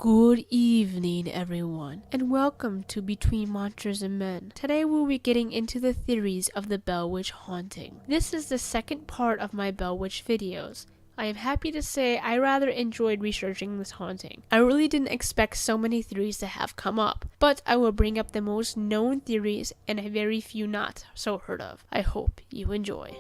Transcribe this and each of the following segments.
Good evening, everyone, and welcome to Between Monsters and Men. Today we'll be getting into the theories of the Bell Witch haunting. This is the second part of my Bell Witch videos. I am happy to say I rather enjoyed researching this haunting. I really didn't expect so many theories to have come up, but I will bring up the most known theories and a very few not so heard of. I hope you enjoy.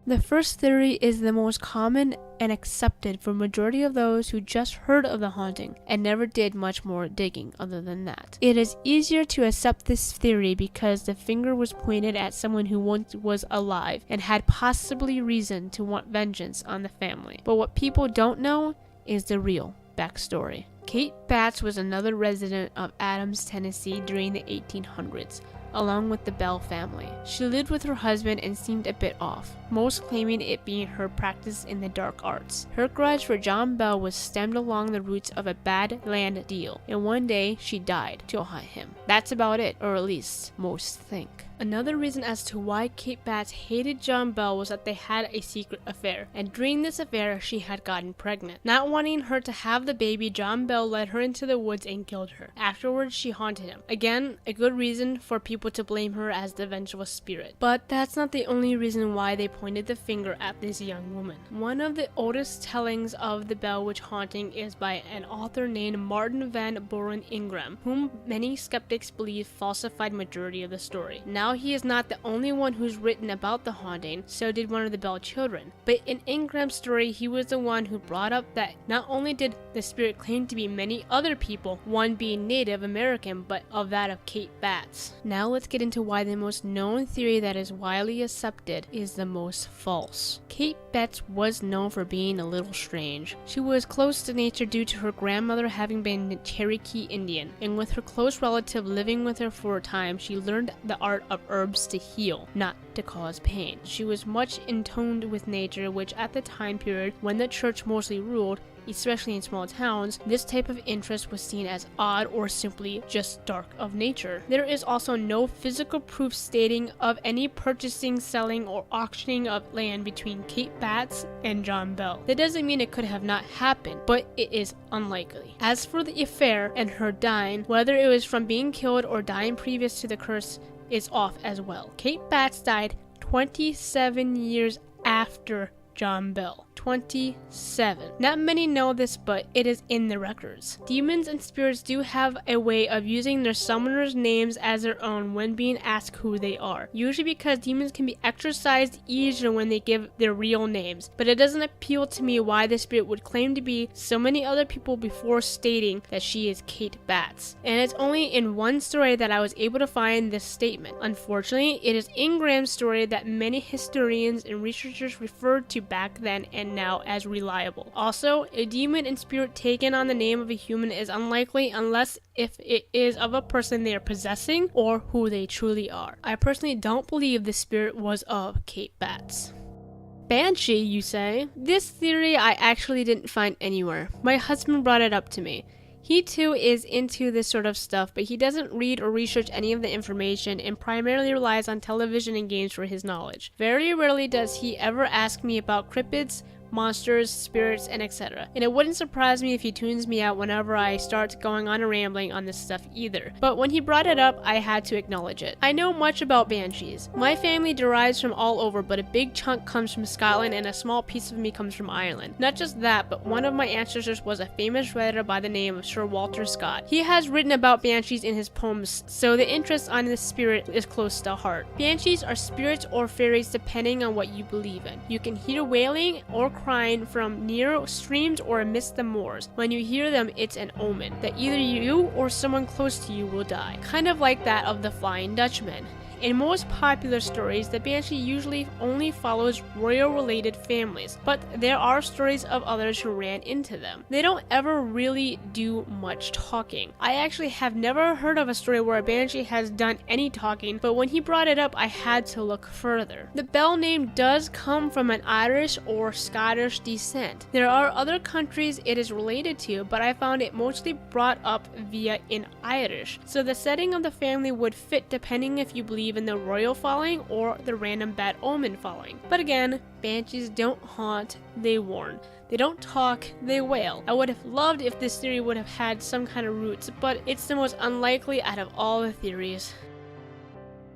The first theory is the most common and accepted for majority of those who just heard of the haunting and never did much more digging other than that. It is easier to accept this theory because the finger was pointed at someone who once was alive and had possibly reason to want vengeance on the family. But what people don't know is the real backstory. Kate Batts was another resident of Adams, Tennessee during the 1800s. Along with the Bell family. She lived with her husband and seemed a bit off, most claiming it being her practice in the dark arts. Her grudge for John Bell was stemmed along the roots of a bad land deal, and one day she died to haunt him. That's about it, or at least most think. Another reason as to why Kate Batts hated John Bell was that they had a secret affair, and during this affair she had gotten pregnant. Not wanting her to have the baby, John Bell led her into the woods and killed her. Afterwards she haunted him. Again, a good reason for people to blame her as the vengeful spirit. But that's not the only reason why they pointed the finger at this young woman. One of the oldest tellings of the Bell Witch haunting is by an author named Martin Van Buren Ingram, whom many skeptics believe falsified majority of the story. Now he is not the only one who's written about the haunting, so did one of the Bell children. But in Ingram's story, he was the one who brought up that not only did the spirit claim to be many other people, one being Native American, but of that of Kate Batts. Now let's get into why the most known theory that is widely accepted is the most false. Kate Batts was known for being a little strange. She was close to nature due to her grandmother having been Cherokee Indian, and with her close relative living with her for a time, she learned the art of herbs to heal, not to cause pain. She was much in tune with nature, which at the time period when the church mostly ruled, especially in small towns, this type of interest was seen as odd or simply just dark of nature. There is also no physical proof stating of any purchasing, selling, or auctioning of land between Kate Batts and John Bell. That doesn't mean it could have not happened, but it is unlikely. As for the affair and her dying, whether it was from being killed or dying previous to the curse is off as well. Kate Batts died 27 years after John Bell. 27. Not many know this, but it is in the records. Demons and spirits do have a way of using their summoners' names as their own when being asked who they are. Usually because demons can be exorcised easier when they give their real names, but it doesn't appeal to me why the spirit would claim to be so many other people before stating that she is Kate Batts. And it's only in one story that I was able to find this statement. Unfortunately, it is Ingram's story that many historians and researchers referred to back then and now as reliable. Also, a demon and spirit taken on the name of a human is unlikely unless if it is of a person they are possessing or who they truly are. I personally don't believe the spirit was of Kate Batts. Banshee, you say? This theory I actually didn't find anywhere. My husband brought it up to me. He too is into this sort of stuff, but he doesn't read or research any of the information and primarily relies on television and games for his knowledge. Very rarely does he ever ask me about cryptids, monsters, spirits, and etc. And it wouldn't surprise me if he tunes me out whenever I start going on a rambling on this stuff either. But when he brought it up, I had to acknowledge it. I know much about banshees. My family derives from all over, but a big chunk comes from Scotland and a small piece of me comes from Ireland. Not just that, but one of my ancestors was a famous writer by the name of Sir Walter Scott. He has written about banshees in his poems, so the interest on the spirit is close to heart. Banshees are spirits or fairies depending on what you believe in. You can hear wailing or crying from near streams or amidst the moors. When you hear them, it's an omen that either you or someone close to you will die, kind of like that of the Flying Dutchman. In most popular stories, the Banshee usually only follows royal-related families, but there are stories of others who ran into them. They don't ever really do much talking. I actually have never heard of a story where a Banshee has done any talking, but when he brought it up, I had to look further. The Bell name does come from an Irish or Scottish descent. There are other countries it is related to, but I found it mostly brought up via in Irish, so the setting of the family would fit depending if you believe believe in the royal following or the random bad omen following. But again, banshees don't haunt, they warn. They don't talk, they wail. I would have loved if this theory would have had some kind of roots, but it's the most unlikely out of all the theories.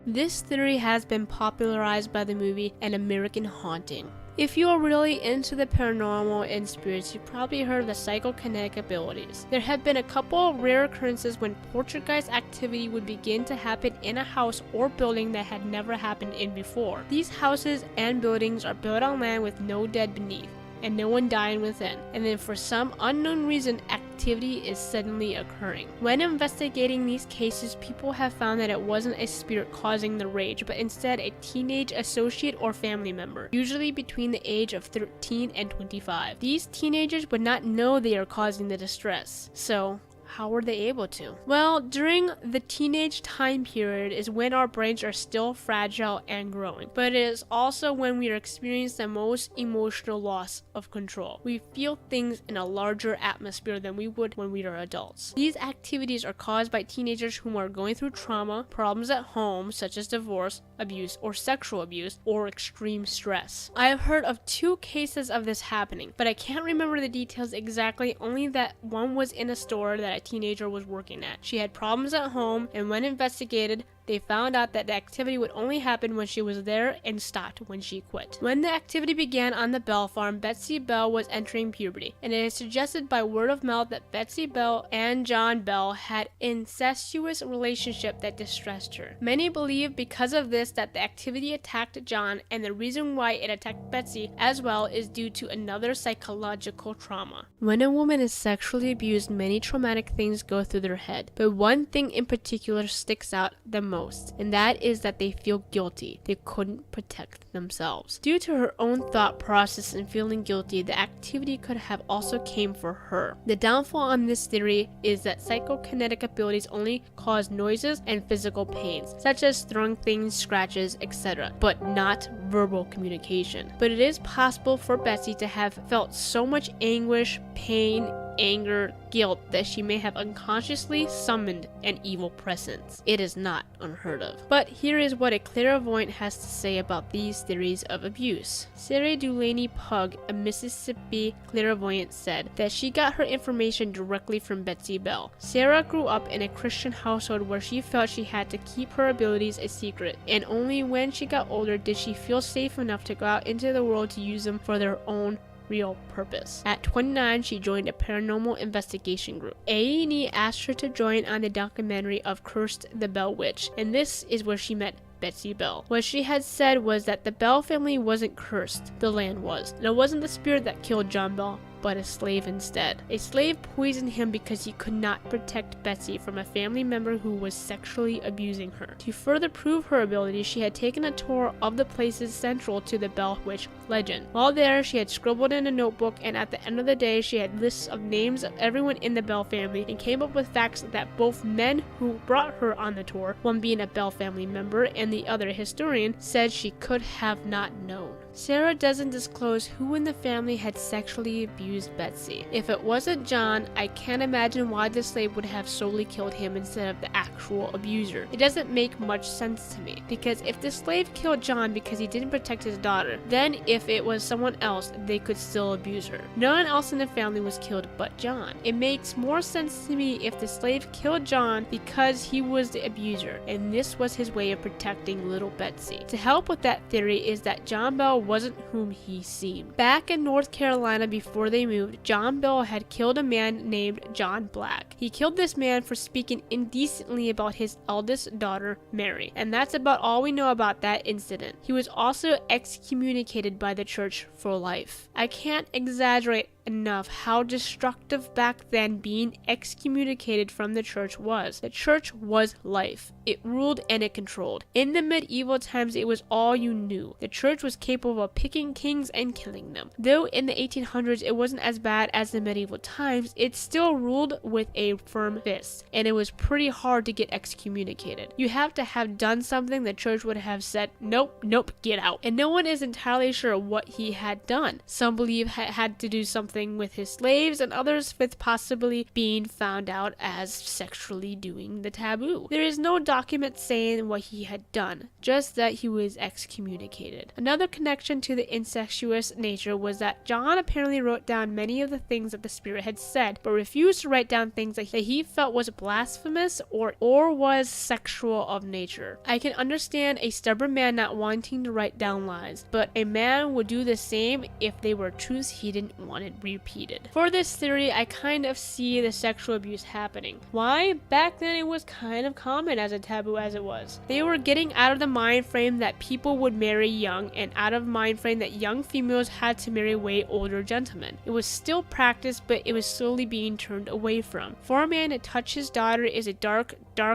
This theory has been popularized by the movie An American Haunting. If you are really into the paranormal and spirits, you've probably heard of the psychokinetic abilities. There have been a couple of rare occurrences when poltergeist activity would begin to happen in a house or building that had never happened in before. These houses and buildings are built on land with no dead beneath, and no one dying within, and then for some unknown reason activity is suddenly occurring. When investigating these cases, people have found that it wasn't a spirit causing the rage, but instead a teenage associate or family member, usually between the age of 13 and 25. These teenagers would not know they are causing the distress, so how were they able to? Well, during the teenage time period is when our brains are still fragile and growing, but it is also when we are experiencing the most emotional loss of control. We feel things in a larger atmosphere than we would when we are adults. These activities are caused by teenagers who are going through trauma, problems at home such as divorce, abuse, or sexual abuse, or extreme stress. I have heard of 2 cases of this happening, but I can't remember the details exactly, only that one was in a store that a teenager was working at. She had problems at home, and when investigated, they found out that the activity would only happen when she was there and stopped when she quit. When the activity began on the Bell farm, Betsy Bell was entering puberty, and it is suggested by word of mouth that Betsy Bell and John Bell had an incestuous relationship that distressed her. Many believe because of this that the activity attacked John, and the reason why it attacked Betsy as well is due to another psychological trauma. When a woman is sexually abused, many traumatic things go through their head, but one thing in particular sticks out the most, and that is that they feel guilty. They couldn't protect themselves. Due to her own thought process and feeling guilty, the activity could have also came for her. The downfall on this theory is that psychokinetic abilities only cause noises and physical pains, such as throwing things, scratches, etc., but not verbal communication. But it is possible for Betsy to have felt so much anguish, pain, anger, guilt that she may have unconsciously summoned an evil presence. It is not unheard of. But here is what a clairvoyant has to say about these theories of abuse. Sarah Dulaney Pugh, a Mississippi clairvoyant, said that she got her information directly from Betsy Bell. Sarah grew up in a Christian household where she felt she had to keep her abilities a secret, and only when she got older did she feel safe enough to go out into the world to use them for their own real purpose. At 29, she joined a paranormal investigation group. A&E asked her to join on the documentary of Cursed the Bell Witch, and this is where she met Betsy Bell. What she had said was that the Bell family wasn't cursed, the land was. And it wasn't the spirit that killed John Bell, but a slave instead. A slave poisoned him because he could not protect Betsy from a family member who was sexually abusing her. To further prove her ability, she had taken a tour of the places central to the Bell Witch legend. While there, she had scribbled in a notebook, and at the end of the day, she had lists of names of everyone in the Bell family and came up with facts that both men who brought her on the tour, one being a Bell family member and the other a historian, said she could have not known. Sarah doesn't disclose who in the family had sexually abused Betsy. If it wasn't John, I can't imagine why the slave would have solely killed him instead of the actual abuser. It doesn't make much sense to me, because if the slave killed John because he didn't protect his daughter, then if it was someone else, they could still abuse her. No one else in the family was killed but John. It makes more sense to me if the slave killed John because he was the abuser, and this was his way of protecting little Betsy. To help with that theory is that John Bell wasn't whom he seemed. Back in North Carolina before they moved, John Bell had killed a man named John Black. He killed this man for speaking indecently about his eldest daughter, Mary, and that's about all we know about that incident. He was also excommunicated by the church for life. I can't exaggerate enough how destructive back then being excommunicated from the church was. The church was life. It ruled and it controlled. In the medieval times, it was all you knew. The church was capable of picking kings and killing them. Though in the 1800s it wasn't as bad as the medieval times, it still ruled with a firm fist, and it was pretty hard to get excommunicated. You have to have done something the church would have said, nope, get out. And no one is entirely sure what he had done. Some believe had to do something something with his slaves, and others with possibly being found out as sexually doing the taboo. There is no document saying what he had done, just that he was excommunicated. Another connection to the incestuous nature was that John apparently wrote down many of the things that the spirit had said, but refused to write down things that he felt was blasphemous or was sexual of nature. I can understand a stubborn man not wanting to write down lies, but a man would do the same if they were truths he didn't want it repeated. For this theory, I kind of see the sexual abuse happening. Why? Back then it was kind of common as a taboo as it was. They were getting out of the mind frame that people would marry young, and out of mind frame that young females had to marry way older gentlemen. It was still practiced, but it was slowly being turned away from. For a man to touch his daughter is a dark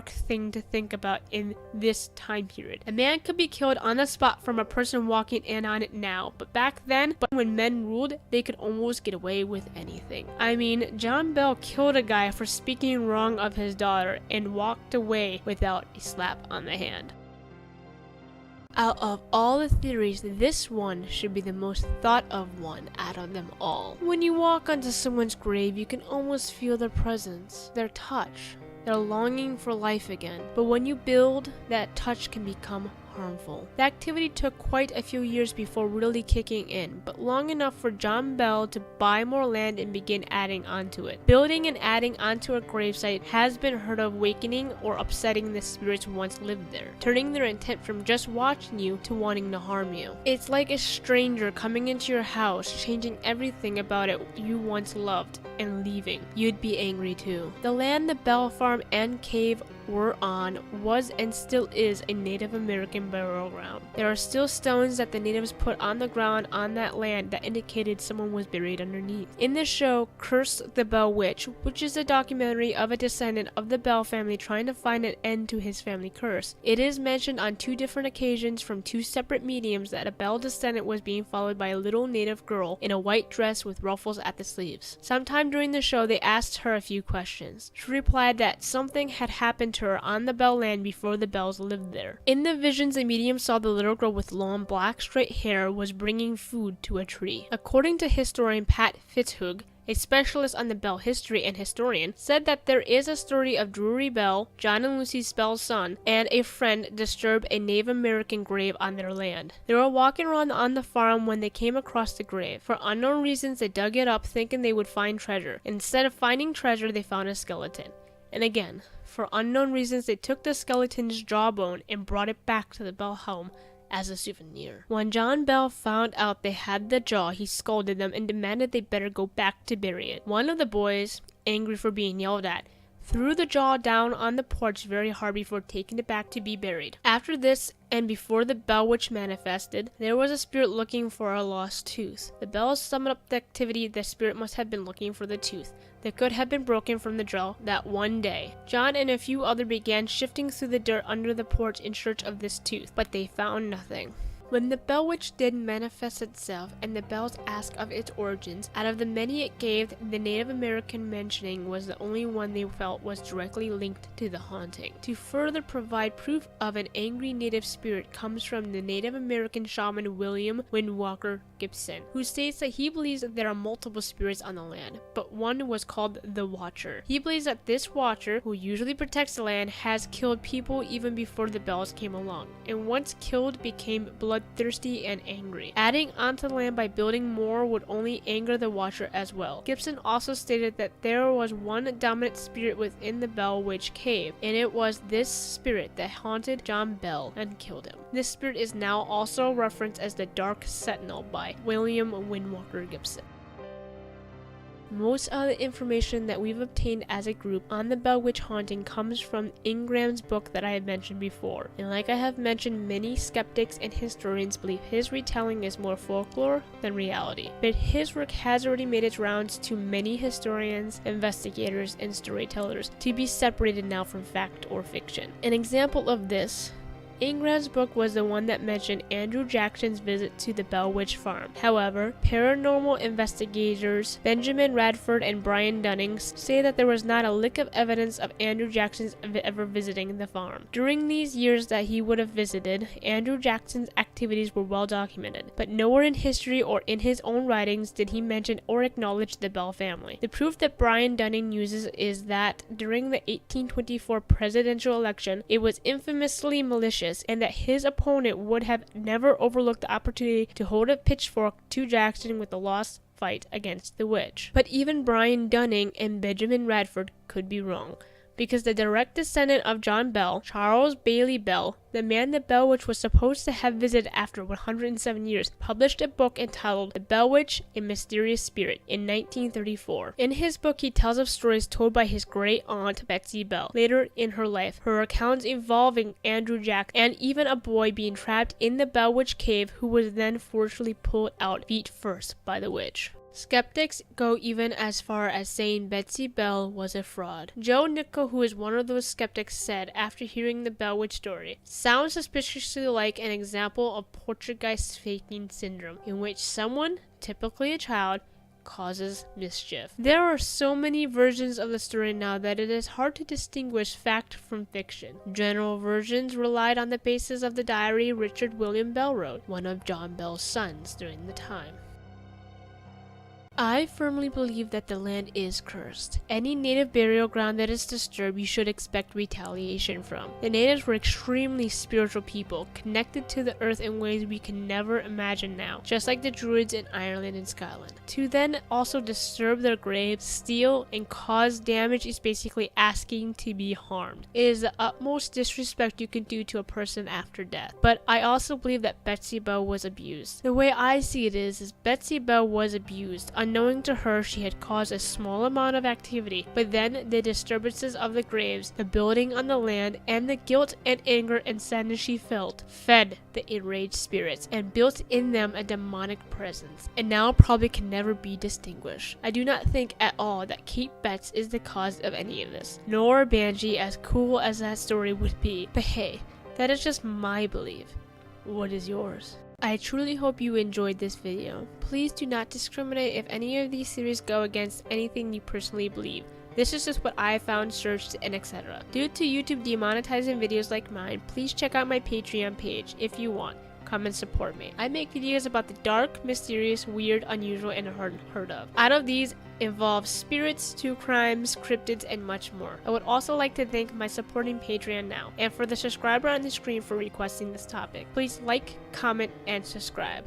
thing to think about in this time period. A man could be killed on the spot from a person walking in on it now, but back then, when men ruled, they could almost get away with anything. I mean, John Bell killed a guy for speaking wrong of his daughter and walked away without a slap on the hand. Out of all the theories, this one should be the most thought of one out of them all. When you walk onto someone's grave, you can almost feel their presence, their touch, their longing for life again. But when you build, that touch can become harmful. The activity took quite a few years before really kicking in, but long enough for John Bell to buy more land and begin adding onto it. Building and adding onto a gravesite has been heard of awakening or upsetting the spirits who once lived there, turning their intent from just watching you to wanting to harm you. It's like a stranger coming into your house, changing everything about it you once loved, and leaving. You'd be angry too. The land the Bell farm and cave were on was and still is a Native American burial ground. There are still stones that the natives put on the ground on that land that indicated someone was buried underneath. In the show Curse the Bell Witch, which is a documentary of a descendant of the Bell family trying to find an end to his family curse, it is mentioned on 2 different occasions from 2 separate mediums that a Bell descendant was being followed by a little native girl in a white dress with ruffles at the sleeves. Sometime during the show they asked her a few questions. She replied that something had happened to her on the Bell land before the Bells lived there. In the visions, the medium saw the little girl with long black straight hair was bringing food to a tree. According to historian Pat Fitzhugh, a specialist on the Bell history and historian, said that there is a story of Drury Bell, John and Lucy Bell's son, and a friend disturbed a Native American grave on their land. They were walking around on the farm when they came across the grave. For unknown reasons, they dug it up thinking they would find treasure. Instead of finding treasure, they found a skeleton. And again, for unknown reasons, they took the skeleton's jawbone and brought it back to the Bell home as a souvenir. When John Bell found out they had the jaw, he scolded them and demanded they better go back to bury it. One of the boys, angry for being yelled at, threw the jaw down on the porch very hard before taking it back to be buried. After this, and before the Bell Witch manifested, there was a spirit looking for a lost tooth. The Bells summed up the activity. The spirit must have been looking for the tooth that could have been broken from the jaw that one day. John and a few others began shifting through the dirt under the porch in search of this tooth, but they found nothing. When the Bell Witch did manifest itself and the Bells asked of its origins, out of the many it gave, the Native American mentioning was the only one they felt was directly linked to the haunting. To further provide proof of an angry native spirit comes from the Native American shaman William Windwalker Gibson, who states that he believes that there are multiple spirits on the land, but one was called the Watcher. He believes that this Watcher, who usually protects the land, has killed people even before the Bells came along, and once killed became bloodthirsty and angry. Adding onto the land by building more would only anger the Watcher as well. Gibson also stated that there was one dominant spirit within the Bell Witch cave, and it was this spirit that haunted John Bell and killed him. This spirit is now also referenced as the Dark Sentinel by William Windwalker Gibson. Most of the information that we've obtained as a group on the Bell Witch haunting comes from Ingram's book that I have mentioned before. And like I have mentioned, many skeptics and historians believe his retelling is more folklore than reality. But his work has already made its rounds to many historians, investigators, and storytellers to be separated now from fact or fiction. An example of this Ingram's book was the one that mentioned Andrew Jackson's visit to the Bell Witch Farm. However, paranormal investigators Benjamin Radford and Brian Dunning say that there was not a lick of evidence of Andrew Jackson's ever visiting the farm. During these years that he would have visited, Andrew Jackson's activities were well documented, but nowhere in history or in his own writings did he mention or acknowledge the Bell family. The proof that Brian Dunning uses is that during the 1824 presidential election, it was infamously malicious, and that his opponent would have never overlooked the opportunity to hold a pitchfork to Jackson with the lost fight against the witch. But even Brian Dunning and Benjamin Radford could be wrong, because the direct descendant of John Bell, Charles Bailey Bell, the man the Bell Witch was supposed to have visited after 107 years, published a book entitled The Bell Witch, A Mysterious Spirit in 1934. In his book, he tells of stories told by his great aunt Betsy Bell later in her life, her accounts involving Andrew Jackson and even a boy being trapped in the Bell Witch cave who was then forcefully pulled out feet first by the witch. Skeptics go even as far as saying Betsy Bell was a fraud. Joe Nickel, who is one of those skeptics, said after hearing the Bell Witch story, "Sounds suspiciously like an example of poltergeist faking syndrome, in which someone, typically a child, causes mischief." There are so many versions of the story now that it is hard to distinguish fact from fiction. General versions relied on the basis of the diary Richard William Bell wrote, one of John Bell's sons during the time. I firmly believe that the land is cursed. Any native burial ground that is disturbed, you should expect retaliation from. The natives were extremely spiritual people, connected to the earth in ways we can never imagine now, just like the Druids in Ireland and Scotland. To then also disturb their graves, steal, and cause damage is basically asking to be harmed. It is the utmost disrespect you can do to a person after death. But I also believe that Betsy Bell was abused. The way I see it is Betsy Bell was abused. Unknowing to her, she had caused a small amount of activity, but then the disturbances of the graves, the building on the land, and the guilt and anger and sadness she felt, fed the enraged spirits and built in them a demonic presence, and now probably can never be distinguished. I do not think at all that Kate Betts is the cause of any of this, nor Banshee, as cool as that story would be. But hey, that is just my belief. What is yours? I truly hope you enjoyed this video. Please do not discriminate if any of these theories go against anything you personally believe. This is just what I found, searched, and etc. Due to YouTube demonetizing videos like mine, please check out my Patreon page if you want. Come and support me. I make videos about the dark, mysterious, weird, unusual, and unheard of. Out of these involve spirits, true crimes, cryptids, and much more. I would also like to thank my supporting Patreon now, and for the subscriber on the screen for requesting this topic. Please like, comment, and subscribe.